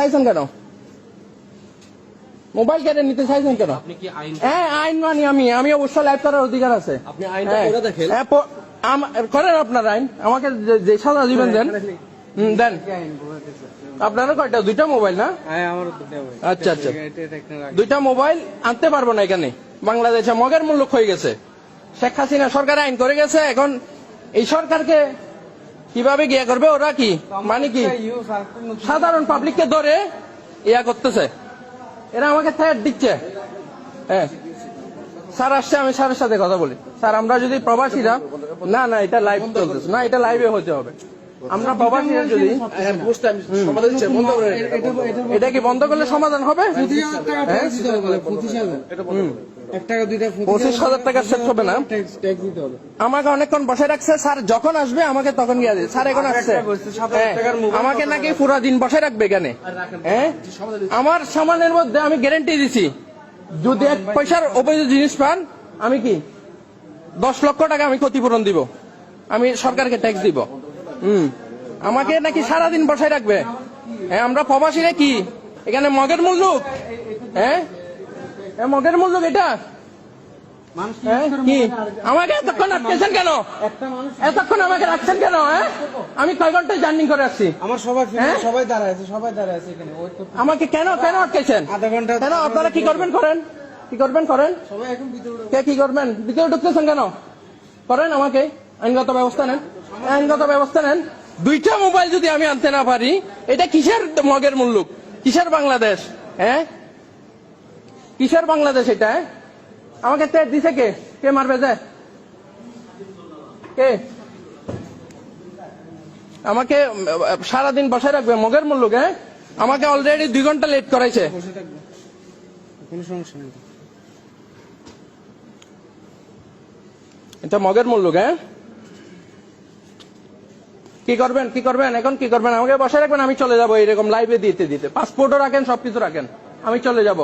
চাইছেন কেন? মোবাইল কেড়ে নিতে চাইছেন কেন? হ্যাঁ, আইন মানি আমি অবশ্যই লাইভ করার অধিকার আছে। আপনি আইনটা পড়ে দেখেন। করেন আপনার আইন, আমাকে যে সাজা দিবেন দেন। দেন। আপনারা কয়টা? দুইটা মোবাইল না? আচ্ছা আচ্ছা, দুইটা মোবাইল আনতে পারবো না এখানে। বাংলাদেশে মগের মূল্য হয়ে গেছে। শেখ হাসিনা সরকার আইন করে গেছে, এখন এই সরকারকে কিভাবে গিয়া করবে ওরা? কি মানে কি সাধারণ পাবলিককে ধরে ইয়া করতেছে, এরা আমাকে থ্রেট দিচ্ছে। হ্যাঁ, স্যার আসছে, আমি স্যারের সাথে কথা বলি। স্যার, আমরা যদি প্রবাসীরা, না না এটা লাইভ চলতেছে না, এটা লাইভে হতে হবে। আমরা প্রবাসীরা যদি এটা কি বন্ধ করলে সমাধান হবে? 25,000 টাকা সেট হবে না। আমাকে অনেকক্ষণ বসে রাখছে স্যার, যখন আসবে আমাকে তখন গিয়ে দিবে। স্যার এখন আসছে, আমাকে নাকি পুরা দিন বসে রাখবে এখানে। হ্যাঁ, আমার সামানের মধ্যে আমি গ্যারান্টি দিছি, যদি 1 পয়সার অবৈধ জিনিস পান, আমি কি 10 লক্ষ টাকা আমি ক্ষতিপূরণ দিব, আমি সরকারকে ট্যাক্স দিব। আমাকে নাকি সারাদিন বসায় রাখবে। হ্যাঁ, আমরা প্রবাসীরা কি এখানে মগের মূল্য? হ্যাঁ, মগের মূল্য এটা কি? আমাকে এতক্ষণ আটকেছেন কেন? এতক্ষণ আমাকে রাখছেন কেন? হ্যাঁ, আমি কয় ঘন্টায় জার্নি করে আসছি। আমার সবাই দাঁড়ায় আছে এখানে। আমাকে কেন আটকেছেন? আধা ঘন্টা। কেন? আপনারা কি করবেন করেন, কি করবেন করেন। সবাই এখন ভিতরে কে কি করবেন? ভিতরে ঢুকতেছেন কেন? করেন, আমাকে আইনগত ব্যবস্থা নেন, আইনগত ব্যবস্থা নেন। দুইটা মোবাইল যদি আমি আনতে না পারি, এটা কিসের মগের মূল্য? কিসের বাংলাদেশ? হ্যাঁ, কিসের বাংলাদেশ এটা? আমাকে তেজ দিছে কে? কে মারবে যায়? কে আমাকে সারাদিন বসায় রাখবে মগের মূল্য? হ্যাঁ, আমাকে অলরেডি 2 ঘন্টা লেট করাইছে। কোনো সমস্যা নেই, এটা মগের মূল্য। হ্যাঁ, কি করবেন, কি করবেন এখন? কি করবেন? আমাকে বসায় রাখবেন, আমি চলে যাবো এরকম লাইভে দিতে দিতে। পাসপোর্টও রাখেন, সবকিছু রাখেন, আমি চলে যাব।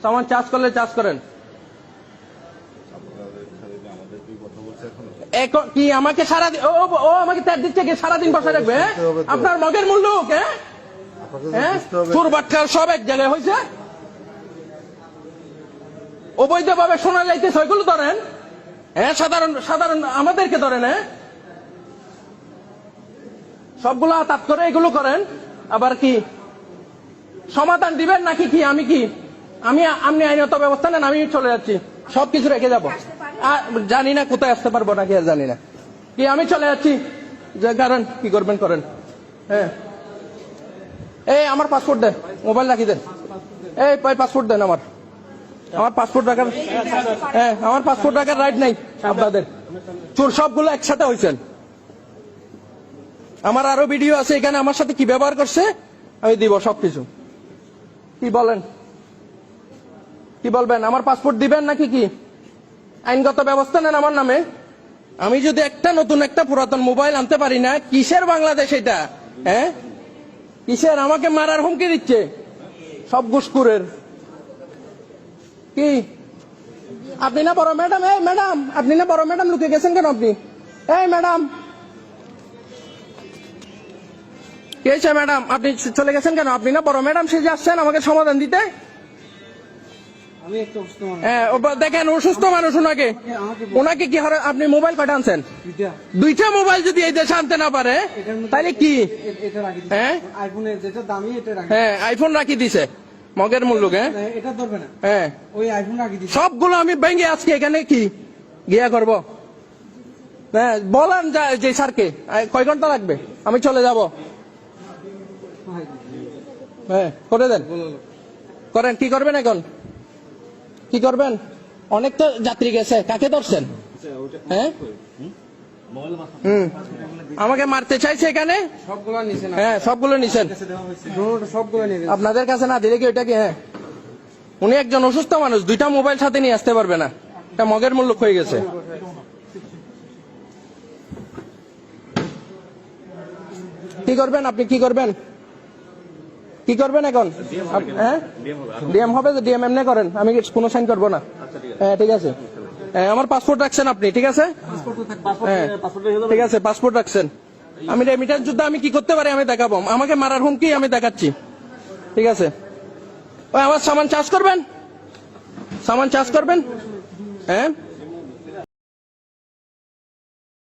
সামান চার্জ করলে চার্জ করেন। এখন কি আমাকে সারাদিন ও আমাকে তার দিচ্ছে কি সারাদিন বসায় রাখবে? আপনার মগের মূল্য? হ্যাঁ, চোর বাটখার সব এক জায়গায় হয়েছে। অবৈধভাবে শোনা যাইতেছে, ওইগুলো ধরেন। হ্যাঁ, সাধারণ আমাদেরকে ধরেন। হ্যাঁ, সবগুলো আতাত করে এগুলো করেন। আবার কি সমাধান দিবেন নাকি? কি আমি কি আপনি আইনত ব্যবস্থা নেন, আমি চলে যাচ্ছি, সবকিছু রেখে যাবো। জানি না কোথায় আসতে পারবো নাকি, আর জানি না কি, আমি চলে যাচ্ছি। যে কারণ কি করবেন করেন। হ্যাঁ, এই আমার পাসপোর্ট দেন, মোবাইল রাখি দেন। এই পাসপোর্ট দেন, আমার পাসপোর্ট রাখার, হ্যাঁ, আমার পাসপোর্ট রাখার রাইট নাই আপনাদের। চোর সবগুলো একসাথে হয়েছেন। আমার আরো ভিডিও আছে এখানে, আমার সাথে কি ব্যবহার করছে আমি দিব সবকিছু। কি বলেন, কি বলবেন? আমার পাসপোর্ট দিবেন নাকি কি? আইনগত ব্যবস্থা নেন আমার নামে। আমি যদি নতুন একটা পুরাতন মোবাইল আনতে পারি না, কিসের বাংলাদেশ এটা? হ্যাঁ, কিসের? আমাকে মারার হুমকি দিচ্ছে সব ঘুষখোরের। কি আপনি না বড় ম্যাডাম? এই ম্যাডাম, আপনি না বড় ম্যাডাম? লুকে গেছেন কেন আপনি? এই ম্যাডাম, কি হয়েছে ম্যাডাম? আপনি চলে গেছেন কেন? আপনি না বড় ম্যাডাম সেজে আসছেন আমাকে সমাধান দিতে? হ্যাঁ, দেখেন অসুস্থ মানুষ, ওনাকে কি হারে? আপনি মোবাইল কয়টা আনছেন? দুইটা মোবাইল যদি এই দেশে আনতে না পারে তাহলে কি? হ্যাঁ, হ্যাঁ, আইফোন রাখি দিছে মগের মূল্য। হ্যাঁ, সবগুলো আমি ভেঙে আজকে এখানে কি গিয়া করবো? হ্যাঁ, বলেন যে স্যারকে কয় ঘন্টা লাগবে, আমি চলে যাব। হ্যাঁ, করে দেন, করেন। কি করবেন এখন? কি করবেন? অনেক তো যাত্রী গেছে, কাকে ধরছেন? হ্যাঁ, আমাকে মারতে চাইছে এখানে। হ্যাঁ, সবগুলো নিছেন আপনাদের কাছে না দিলে কি ওইটা কি? হ্যাঁ, উনি একজন অসুস্থ মানুষ, দুইটা মোবাইল সাথে নিয়ে আসতে পারবে না, এটা মগের মূল্য হয়ে গেছে। কি করবেন আপনি? কি করবেন? কি করবেন এখন? হ্যাঁ, ডিএম হবে, ডিএম এমনি করেন, আমি কোনো সাইন করবো না। হ্যাঁ, ঠিক আছে। আমার পাসপোর্ট রাখছেন আপনি? ঠিক আছে, হ্যাঁ, ঠিক আছে, পাসপোর্ট রাখছেন। আমি রেমিটেন্স যুদ্ধ আমি কি করতে পারি আমি দেখাবো। আমাকে মারার হুমকি আমি দেখাচ্ছি। ঠিক আছে। ওই আমার সামান চার্জ করবেন, সামান চার্জ করবেন, হ্যাঁ